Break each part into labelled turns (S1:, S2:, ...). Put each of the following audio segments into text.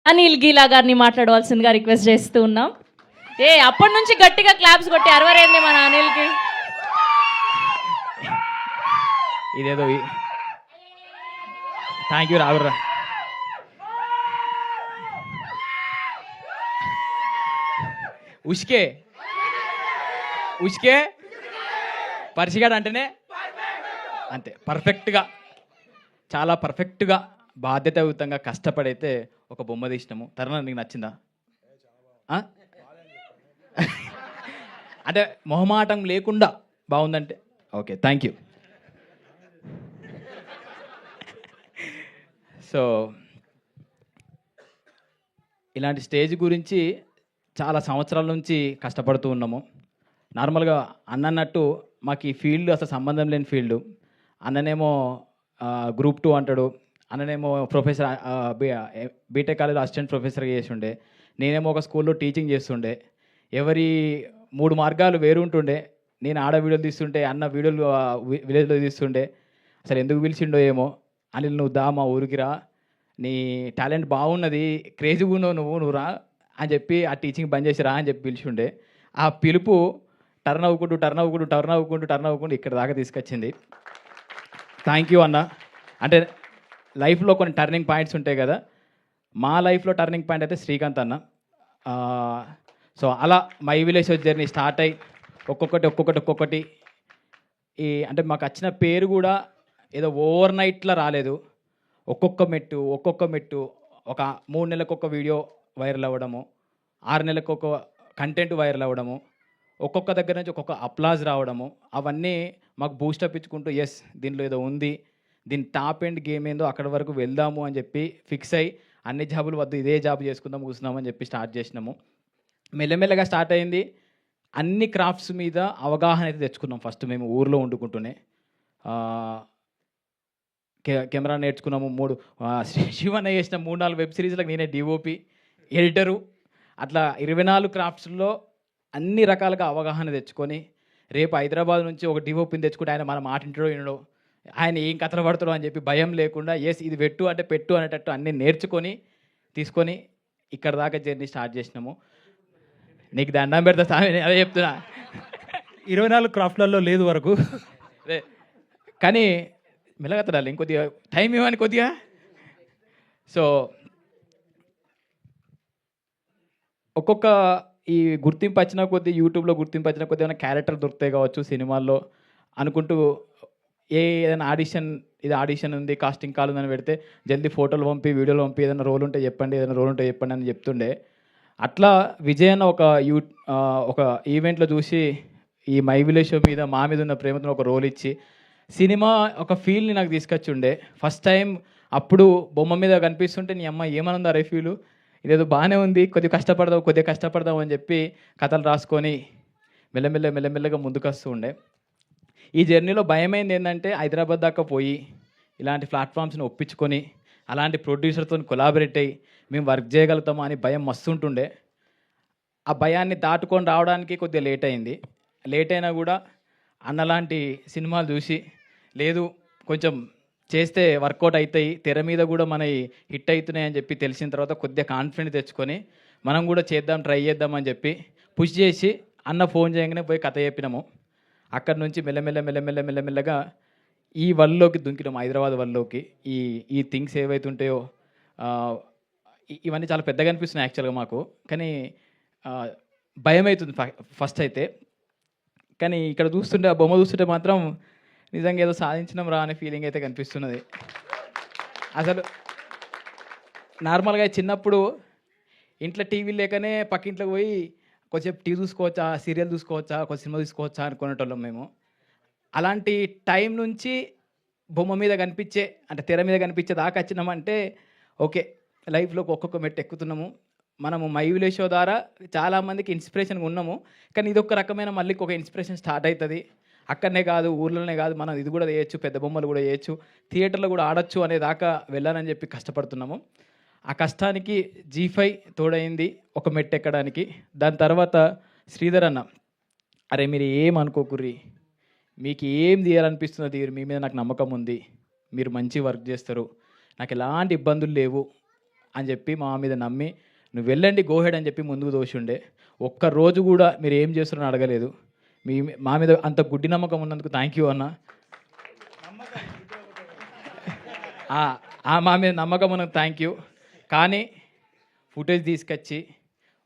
S1: అనిల్ గీలా గారిని మాట్లాడవలసిందిగా రిక్వెస్ట్ చేస్తూ ఉన్నాం. అప్పటి నుంచి గట్టిగా క్లాప్స్ కొట్టి అరవరేంది మన అనిల్కి.
S2: ఇదేదో థ్యాంక్ యూ రాగుర్రా. ఉష్కే ఉష్కే పరిచిగాడు అంటేనే అంతే పర్ఫెక్ట్గా, చాలా పర్ఫెక్ట్గా బాధ్యతాయుతంగా కష్టపడైతే ఒక బొమ్మ తీసినాము. తరుణ నీకు నచ్చిందా? అంటే మొహమాటం లేకుండా బాగుందంటే ఓకే, థ్యాంక్ యూ. సో ఇలాంటి స్టేజ్ గురించి చాలా సంవత్సరాల నుంచి కష్టపడుతూ ఉన్నాము. నార్మల్గా అన్నట్టు మాకు ఈ ఫీల్డ్ అసలు సంబంధం లేని ఫీల్డ్. అన్ననేమో గ్రూప్ 2 అంటాడు, అన్ననేమో ప్రొఫెసర్ బీటెక్ కాలేజ్ అసిస్టెంట్ ప్రొఫెసర్గా చేసి ఉండే, నేనేమో ఒక స్కూల్లో టీచింగ్ చేస్తుండే. ఎవరి 3 మార్గాలు వేరు ఉంటుండే. నేను ఆడ వీడియోలు తీస్తుంటే, అన్న వీడియోలు విలేజ్లో తీస్తుండే. అసలు ఎందుకు పిలిచిండో ఏమో. అనిల్ నువ్వు దా మా ఊరికి రా, నీ టాలెంట్ బాగున్నది, క్రేజీగా ఉన్నావు నువ్వు రా అని చెప్పి ఆ టీచింగ్ బంద్ చేసి రా అని చెప్పి పిలిచిండే. ఆ పిలుపు టర్న్ అవ్వకుంటూ ఇక్కడ దాకా తీసుకొచ్చింది. థ్యాంక్ యూ అన్న. అంటే లైఫ్లో కొన్ని టర్నింగ్ పాయింట్స్ ఉంటాయి కదా, మా లైఫ్లో టర్నింగ్ పాయింట్ అయితే శ్రీకాంత్ అన్న. సో అలా మై విలేజ్ జర్నీ స్టార్ట్ అయ్యి ఒక్కొక్కటి అంటే మాకు వచ్చిన పేరు కూడా ఏదో ఓవర్ నైట్లో రాలేదు. ఒక్కొక్క మెట్టు ఒక 3 నెలలకు ఒక వీడియో వైరల్ అవ్వడము, 6 నెలలకు ఒక కంటెంట్ వైరల్ అవ్వడము, ఒక్కొక్క దగ్గర నుంచి ఒక్కొక్క అప్లాజ్ రావడము, అవన్నీ మాకు బూస్టప్ ఇచ్చుకుంటూ ఎస్ దీనిలో ఏదో ఉంది, దీని టాప్ ఎండ్ గేమ్ ఏందో అక్కడి వరకు వెళ్దాము అని చెప్పి ఫిక్స్ అయ్యి అన్ని జాబులు వద్దు ఇదే జాబ్ చేసుకుందాం కూర్చున్నామని చెప్పి స్టార్ట్ చేసినాము. మెల్లమెల్లగా స్టార్ట్ అయింది. అన్ని క్రాఫ్ట్స్ మీద అవగాహన అయితే తెచ్చుకున్నాం. ఫస్ట్ మేము ఊర్లో వండుకుంటూనే కెమెరా నేర్చుకున్నాము. శివన్న చేసిన 3-4 వెబ్ సిరీస్లకు నేనే డిఓపి, ఎడిటరు. అట్లా 24 క్రాఫ్ట్స్లో అన్ని రకాలుగా అవగాహన తెచ్చుకొని రేపు హైదరాబాద్ నుంచి ఒక డిఓపిని తెచ్చుకుంటే ఆయన మన మాట ఇంటడో వినడో, ఆయన ఏం కథలు పడతాడో అని చెప్పి భయం లేకుండా ఎస్ ఇది పెట్టు అంటే పెట్టు అనేటట్టు అన్నీ నేర్చుకొని తీసుకొని ఇక్కడ దాకా జర్నీ స్టార్ట్ చేసినాము. నీకు దండం పెడతా సామి, అదే చెప్తున్నా.
S3: 24 క్రాఫ్ట్లలో లేదు వరకు.
S2: అదే కానీ మెల్లగత్తడాలి, ఇంకొద్దిగా టైం ఇవ్వని కొద్దిగా. సో ఒక్కొక్క ఈ గుర్తింపు వచ్చిన కొద్దీ, యూట్యూబ్లో గుర్తింపు వచ్చిన కొద్దీ ఏమైనా క్యారెక్టర్ దొరుకుతాయి కావచ్చు సినిమాల్లో అనుకుంటూ ఏదైనా ఆడిషన్ ఉంది, కాస్టింగ్ కాల్ ఉందని పెడితే జల్దీ ఫోటోలు పంపి, వీడియోలు పంపి, ఏదైనా రోల్ ఉంటే చెప్పండి అని చెప్తుండే. అట్లా విజయ్ అన్న ఒక ఈవెంట్లో చూసి ఈ మై విలేజ్ షో మీద మా మీద ఉన్న ప్రేమతో ఒక రోల్ ఇచ్చి సినిమా ఒక ఫీల్ని నాకు తీసుకొచ్చి ఉండే. ఫస్ట్ టైం అప్పుడు బొమ్మ మీద కనిపిస్తుంటే నీ అమ్మ ఏమనుంది అరే ఫీలు, ఇదేదో బాగానే ఉంది, కొద్దిగా కష్టపడదాం అని చెప్పి కథలు రాసుకొని మెల్లమెల్లగా ముందుకు వస్తూ ఉండే. ఈ జర్నీలో భయమైంది ఏంటంటే హైదరాబాద్ దాకా పోయి ఇలాంటి ప్లాట్ఫామ్స్ని ఒప్పించుకొని అలాంటి ప్రొడ్యూసర్తో కొలాబరేట్ అయ్యి మేము వర్క్ చేయగలుగుతామా అని భయం మస్తుంటుండే. ఆ భయాన్ని దాటుకొని రావడానికి కొద్దిగా లేట్ అయినా కూడా అన్నలాంటి సినిమాలు చూసి లేదు కొంచెం చేస్తే వర్కౌట్ అవుతాయి, తెర మీద కూడా మన హిట్ అవుతున్నాయి అని చెప్పి తెలిసిన తర్వాత కొద్దిగా కాన్ఫిడెంట్ తెచ్చుకొని మనం కూడా ట్రై చేద్దామని చెప్పి పుష్ చేసి అన్న ఫోన్ చేయగానే పోయి కథ చెప్పినాము. అక్కడి నుంచి మెల్లమెల్లగా ఈ వరల్డ్లోకి దుంకినాము, హైదరాబాద్ వరల్డ్లోకి. ఈ థింగ్స్ ఏవైతే ఉంటాయో ఇవన్నీ చాలా పెద్దగా అనిపిస్తున్నాయి యాక్చువల్గా మాకు. కానీ భయం అవుతుంది ఫస్ట్ అయితే. కానీ ఇక్కడ చూస్తుంటే, ఆ బొమ్మ చూస్తుంటే మాత్రం నిజంగా ఏదో సాధించినాం రా అనే ఫీలింగ్ అయితే కనిపిస్తున్నది. అసలు నార్మల్గా చిన్నప్పుడు ఇంట్లో టీవీ లేకనే పక్కింట్లోకి పోయి కొద్దిసేపు టీవీ చూసుకోవచ్చా, సీరియల్ చూసుకోవచ్చా, కొద్ది సినిమా చూసుకోవచ్చా అనుకునేటోళ్ళం మేము. అలాంటి టైం నుంచి బొమ్మ మీద కనిపించే అంటే తెర మీద కనిపించే దాకా వచ్చినామంటే ఓకే, లైఫ్లోకి ఒక్కొక్క మెట్టు ఎక్కుతున్నాము. మనము మై విలేజ్ షో ద్వారా చాలామందికి ఇన్స్పిరేషన్గా ఉన్నాము. కానీ ఇదొక రకమైన మళ్ళీ ఒక ఇన్స్పిరేషన్ స్టార్ట్ అవుతుంది. అక్కడనే కాదు, ఊర్లోనే కాదు, మనం ఇది కూడా చేయొచ్చు, పెద్ద బొమ్మలు కూడా చేయొచ్చు, థియేటర్లో కూడా ఆడొచ్చు అనే దాకా వెళ్ళాలని చెప్పి కష్టపడుతున్నాము. ఆ కష్టానికి G5 తోడైంది ఒక మెట్టు ఎక్కడానికి. దాని తర్వాత శ్రీధర్ అన్న, అరే మీరు ఏం అనుకోకుర్రి, మీకు ఏం తీయాలనిపిస్తున్నది, మీ మీద నాకు నమ్మకం ఉంది, మీరు మంచి వర్క్ చేస్తారు, నాకు ఎలాంటి ఇబ్బందులు లేవు అని చెప్పి మా మీద నమ్మి నువ్వు వెళ్ళండి గోహెడ్ అని చెప్పి ముందుకు దోషుండే. ఒక్కరోజు కూడా మీరు ఏం చేస్తున్నారని అడగలేదు. మా మీద అంత గుడ్డి నమ్మకం ఉన్నందుకు థ్యాంక్ యూ అన్న. మా మీద నమ్మకం ఉన్నందుకు థ్యాంక్ యూ. కానీ ఫుటేజ్ తీసుకొచ్చి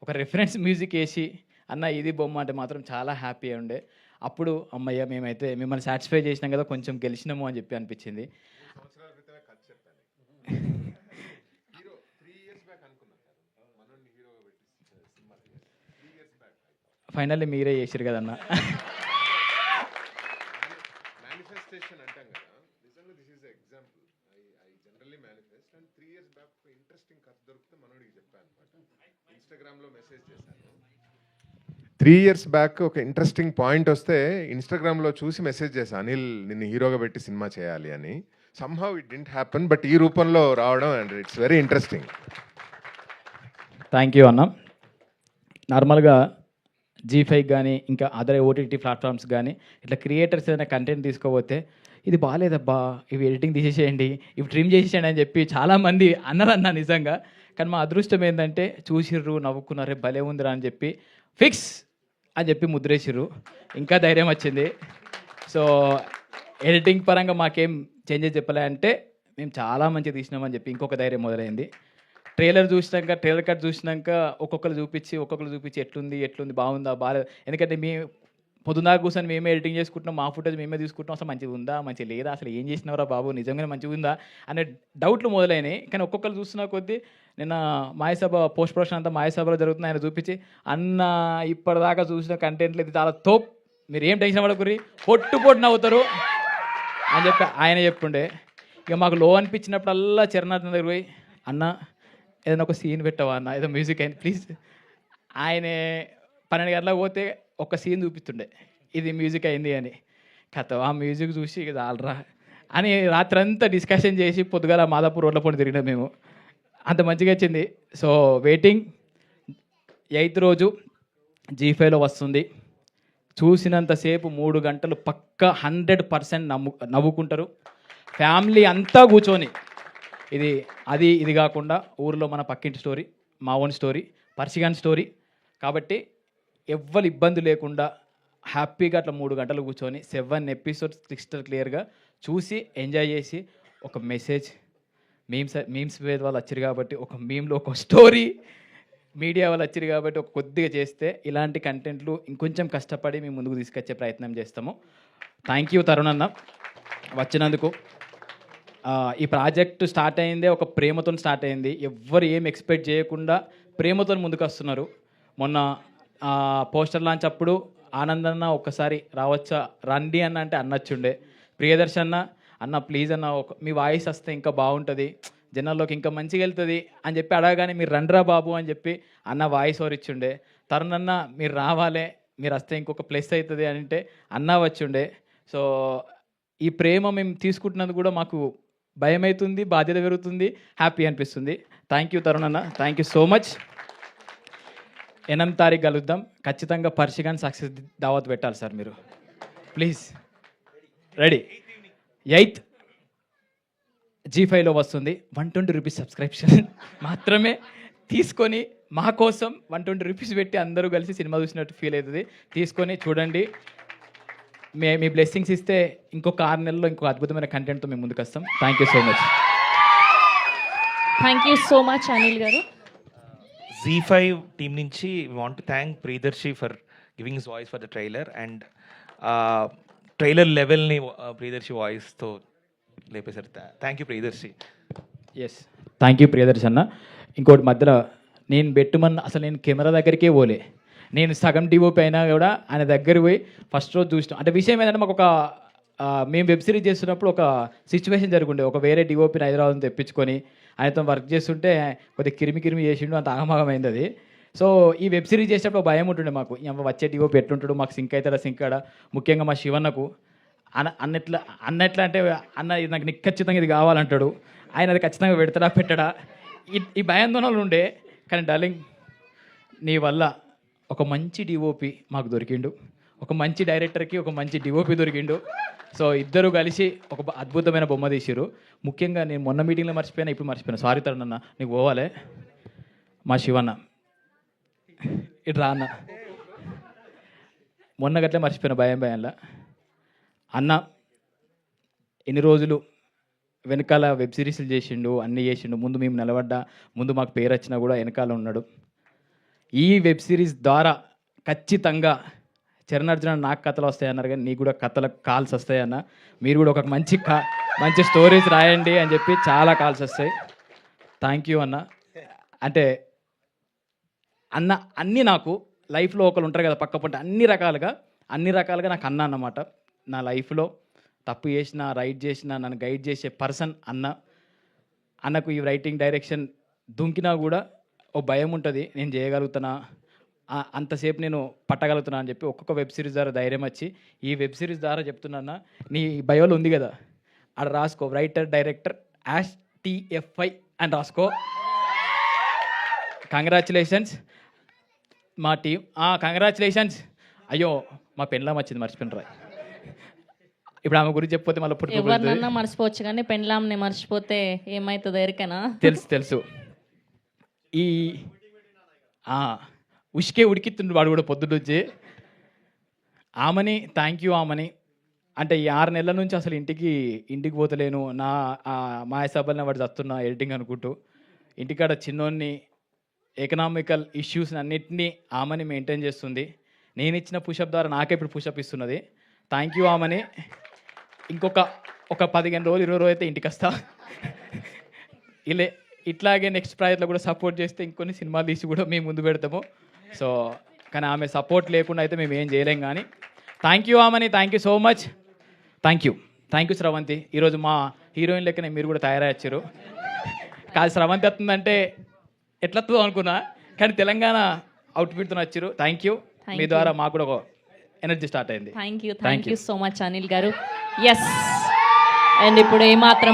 S2: ఒక రిఫరెన్స్ మ్యూజిక్ వేసి అన్న ఇది బొమ్మ అంటే మాత్రం చాలా హ్యాపీగా ఉండే. అప్పుడు అమ్మయ్య మేమైతే మిమ్మల్ని సాటిస్ఫై చేసినాం కదా, కొంచెం గెలిచినాము అని చెప్పి అనిపించింది. ఫైనల్లీ మీరే చేసారు కదన్న.
S4: మేనిఫెస్టేషన్ అంటాం కదా, నిజంగా this is example. I generally manifest and 3 years back ఒక ఇంట్రెస్టింగ్ కథ దొరికితే మనోడికి చెప్పాను అనమాట. ఇన్స్టాగ్రామ్లో మెసేజ్ చేశాను. 3 years బ్యాక్ ఒక ఇంట్రెస్టింగ్ పాయింట్ వస్తే ఇన్స్టాగ్రామ్లో చూసి మెసేజ్ చేశాను, అనిల్ నిన్ను హీరోగా పెట్టి సినిమా చేయాలి అని. Somehow it didn't happen, but ఈ రూపంలో రావడం and it's very interesting.
S2: Thank you అన్న. నార్మల్గా G5 కానీ ఇంకా అదర్ ఓటీటీ ప్లాట్ఫామ్స్ కానీ ఇట్లా క్రియేటర్స్ ఏదైనా కంటెంట్ తీసుకోపోతే ఇది బాగాలేదబ్బా, ఇవి ఎడిటింగ్ తీసేసేయండి, ఇవి ట్రిమ్ చేసేయండి అని చెప్పి చాలామంది అన్నారన్న నిజంగా. కానీ మా అదృష్టం ఏంటంటే చూసిర్రు, నవ్వుకున్నారే, భలే ఉందిరా అని చెప్పి ఫిక్స్ అని చెప్పి ముద్రేసిర్రు. ఇంకా ధైర్యం వచ్చింది. సో ఎడిటింగ్ పరంగా మాకేం చేంజెస్ చెప్పలే అంటే మేము చాలా మంచిగా తీసినామని చెప్పి ఇంకొక ధైర్యం మొదలైంది. ట్రైలర్ కట్ చూసినాక ఒక్కొక్కరు చూపించి ఎట్లుంది బాగుందా బాగాలేదు. ఎందుకంటే పొద్దున్నా కూర్చొని మేమే ఎడిటింగ్ చేసుకుంటున్నాం, మా ఫుటేజ్ మేమే తీసుకుంటున్నాం, అసలు మంచిగా ఉందా మంచిగా లేదా, అసలు ఏం చేసినవరా బాబు నిజంగానే మంచిగా ఉందా అనే డౌట్లు మొదలైనాయి. కానీ ఒక్కొక్కరు చూస్తున్న కొద్దీ నిన్న మాయసభ పోస్ట్ ప్రొడక్షన్ అంతా మాయసభలో జరుగుతుంది, ఆయన చూపించి అన్న ఇప్పటిదాకా చూసిన కంటెంట్లు ఇది చాలా తోప్, మీరు ఏం టెన్షన్ పడకుర్రి, పొట్టు నవ్వుతారు అని చెప్పి ఆయన చెప్పుండే. ఇక మాకు లో అనిపించినప్పుడల్లా చరణార్థం దగ్గర పోయి అన్న ఏదైనా ఒక సీన్ పెట్టవా అన్న, ఏదో మ్యూజిక్ అయింది ప్లీజ్. ఆయన 12 గంటలకు పోతే ఒక సీన్ చూపిస్తుండే ఇది మ్యూజిక్ అయింది అని. కథ ఆ మ్యూజిక్ చూసి ఇక చాలరా అని రాత్రంతా డిస్కషన్ చేసి పొద్దుగాల మాదాపూర్ రోడ్ల పొండి తిరిగినాం మేము. అంత మంచిగా వచ్చింది. సో వెయిటింగ్ 8th రోజు G5లో వస్తుంది. చూసినంతసేపు 3 గంటలు పక్కా 100% నవ్వుకుంటారు ఫ్యామిలీ అంతా కూర్చొని. ఇది కాకుండా ఊరిలో మన పక్కింటి స్టోరీ, మా ఓన్ స్టోరీ, పర్షిగాన్ స్టోరీ కాబట్టి ఎవ్వరు ఇబ్బంది లేకుండా హ్యాపీగా అట్లా 3 గంటలు కూర్చొని 7 episodes క్రిస్టల్ క్లియర్గా చూసి ఎంజాయ్ చేసి ఒక మెసేజ్ మీమ్స్ వాళ్ళు వచ్చారు కాబట్టి ఒక మీమ్లో ఒక స్టోరీ, మీడియా వాళ్ళు వచ్చారు కాబట్టి ఒక కొద్దిగా చేస్తే ఇలాంటి కంటెంట్లు ఇంకొంచెం కష్టపడి మేము ముందుకు తీసుకొచ్చే ప్రయత్నం చేస్తాము. థ్యాంక్ యూ తరుణ్ అన్న వచ్చినందుకు. ఈ ప్రాజెక్టు స్టార్ట్ అయిందే ఒక ప్రేమతో స్టార్ట్ అయింది. ఎవ్వరు ఏం ఎక్స్పెక్ట్ చేయకుండా ప్రేమతో ముందుకు వస్తున్నారు. మొన్న పోస్టర్ లాంచ్ అప్పుడు ఆనందన్న ఒక్కసారి రావచ్చా రండి అన్న అంటే అన్నచ్చుండే. ప్రియదర్శి అన్న ప్లీజ్ అన్న మీ వాయిస్ వస్తే ఇంకా బాగుంటుంది, జనాల్లోకి ఇంకా మంచిగా వెళ్తుంది అని చెప్పి అడగగానే మీరు రండ్రా బాబు అని చెప్పి అన్న వాయిస్ ఓవర్ ఇచ్చుండే. తరుణ్ అన్న మీరు రావాలే, మీరు వస్తే ఇంకొక ప్లస్ అవుతుంది అని అంటే అన్న వచ్చిండే. సో ఈ ప్రేమ మేము తీసుకుంటున్నందుకు కూడా మాకు భయం అవుతుంది, బాధ్యత పెరుగుతుంది, హ్యాపీ అనిపిస్తుంది. థ్యాంక్ యూ తరుణ్ అన్న, థ్యాంక్ యూ సో మచ్. 8వ తారీఖు కలుద్దాం. ఖచ్చితంగా పర్షిగాన్ సక్సెస్ దావత్ పెట్టాలి సార్ మీరు ప్లీజ్. రెడీ. 8th G5లో వస్తుంది. 120 రూపీస్ సబ్స్క్రిప్షన్ మాత్రమే తీసుకొని మా కోసం 120 రూపీస్ పెట్టి అందరూ కలిసి సినిమా చూసినట్టు ఫీల్ అవుతుంది. తీసుకొని చూడండి. మీ బ్లెస్సింగ్స్ ఇస్తే ఇంకొక 6 నెలల్లో ఇంకొక అద్భుతమైన కంటెంట్తో మేము ముందుకు వస్తాం. Thank you so much.
S1: Thank you so much Anil garu.
S5: Z5 team నుంచి want to thank Priyadarshi for giving his voice for the trailer and trailer లెవెల్ని ప్రియదర్శి వాయిస్తో లేపేశారు. Thank you Priyadarshi.
S2: Yes thank you Priyadarshi anna. ఇంకోటి మధ్యలో నేను అసలు నేను కెమెరా దగ్గరికే పోలే. నేను సగం డిఓపి అయినా కూడా ఆయన దగ్గరికి పోయి ఫస్ట్ రోజు చూసినాం. అంటే విషయం ఏంటంటే మాకు మేము వెబ్ సిరీస్ చేస్తున్నప్పుడు ఒక సిచ్యువేషన్ జరుగుండే. ఒక వేరే డిఓపిని హైదరాబాద్ తెప్పించుకొని ఆయనతో వర్క్ చేస్తుంటే కొద్దిగా కిరిమి చేసిండు, అంత ఆగమాగమైంది అది. సో ఈ వెబ్ సిరీస్ చేసేటప్పుడు భయం ఉంటుండే మాకు, వచ్చే డిఓపి ఎట్లుంటాడు, మాకు సింక్ అవుతాడా ముఖ్యంగా మా శివన్నకు అన్నట్లా అంటే అన్న ఇది నాకు ఖచ్చితంగా ఇది కావాలంటాడు, ఆయన అది ఖచ్చితంగా పెట్టడా ఈ భయాందోళనలు ఉండే. కానీ డార్లింగ్ నీ వల్ల ఒక మంచి డిఓపి మాకు దొరికిండు, ఒక మంచి డైరెక్టర్కి ఒక మంచి డిఓపి దొరికిండు. సో ఇద్దరు కలిసి ఒక అద్భుతమైన బొమ్మ తీసిరు. ముఖ్యంగా నేను మొన్న మీటింగ్లో మర్చిపోయాను, ఇప్పుడు మర్చిపోయాను. సారీ తరుణ్ అన్న, నీకు పోవాలే. మా శివన్న ఇటు రా అన్న. మొన్న గట్లే మర్చిపోయాను భయంలా. అన్న ఎన్ని రోజులు వెనకాల వెబ్ సిరీస్లు చేసిండు, అన్నీ చేసిండు. ముందు మేము నిలబడ్డా, ముందు మాకు పేరు వచ్చినా కూడా వెనకాల ఉన్నాడు. ఈ వెబ్ సిరీస్ ద్వారా ఖచ్చితంగా చరణ్ అర్జున నాకు కథలు వస్తాయన్నారు, కానీ నీకు కూడా కథలకు కాల్స్ వస్తాయన్న. మీరు కూడా ఒక మంచి స్టోరీస్ రాయండి అని చెప్పి చాలా కాల్స్ వస్తాయి. థ్యాంక్ యూ అన్న. అంటే అన్న అన్నీ నాకు లైఫ్లో ఒకరు ఉంటారు కదా పక్క పంట, అన్ని రకాలుగా నాకు అన్న అన్నమాట. నా లైఫ్లో తప్పు చేసిన, రైట్ చేసిన, నన్ను గైడ్ చేసే పర్సన్ అన్న. అన్నకు ఈ రైటింగ్ డైరెక్షన్ దుంకినా కూడా ఓ భయం ఉంటుంది, నేను చేయగలుగుతానా, అంతసేపు నేను పట్టగలుగుతున్నా అని చెప్పి ఒక్కొక్క వెబ్ సిరీస్ ద్వారా ధైర్యం వచ్చి ఈ వెబ్ సిరీస్ ద్వారా చెప్తున్నా. నీ బయోలో ఉంది కదా, అక్కడ రాసుకో రైటర్ డైరెక్టర్ #TFI అని రాసుకో. కంగ్రాచులేషన్స్ మా టీం. కంగ్రాచులేషన్స్. అయ్యో మా పెళ్ళాం వచ్చింది, మర్చిపోయినరా. ఇప్పుడు ఆమె గురించి చెప్పిపోతే మళ్ళీ
S1: ఎవరినన్నా మర్చిపోవచ్చు, కానీ పెండ్లాంని మర్చిపోతే ఏమవుతుందో ఎరికేనా?
S2: తెలుసు. ఈ ఉష్కే ఉడికితుండు వాడు కూడా పొద్దు నుంచి. ఆమెని థ్యాంక్ యూ ఆమెని. అంటే ఈ 6 నెలల నుంచి అసలు ఇంటికి పోతలేను. నా మాయసభల్ని వాడు చస్తున్నా ఎడిటింగ్ అనుకుంటూ. ఇంటికాడ చిన్నోన్ని ఎకనామికల్ ఇష్యూస్ అన్నిటినీ ఆమెని మెయింటైన్ చేస్తుంది. నేను ఇచ్చిన పుషప్ ద్వారా నాకే ఇప్పుడు పుషప్ ఇస్తున్నది. థ్యాంక్ యూ ఆమెని. ఒక 15 రోజులు 20 రోజులు అయితే ఇంటికి వస్తా. ఇట్లాగే నెక్స్ట్ ప్రాజెక్ట్లో కూడా సపోర్ట్ చేస్తే ఇంకొన్ని సినిమాలు తీసి కూడా మేము ముందు పెడతాము. సో కానీ ఆమె సపోర్ట్ లేకుండా అయితే మేము ఏం చేయలేం. కానీ థ్యాంక్ యూ ఆమెని. Thank you so much. Thank you Sravanthi. ఈరోజు మా హీరోయిన్ లెక్కనే మీరు కూడా తయారయ్యారు. కాదు శ్రవంతి వస్తుందంటే ఎట్లా వస్తుందో అనుకున్నా, కానీ తెలంగాణ అవుట్ఫిట్తో వచ్చారు. Thank you. మీ ద్వారా మాకు కూడా ఒక ఎనర్జీ స్టార్ట్ అయింది.
S1: Thank you so much Anil garu. Yes, and ఇప్పుడు ఏమాత్రం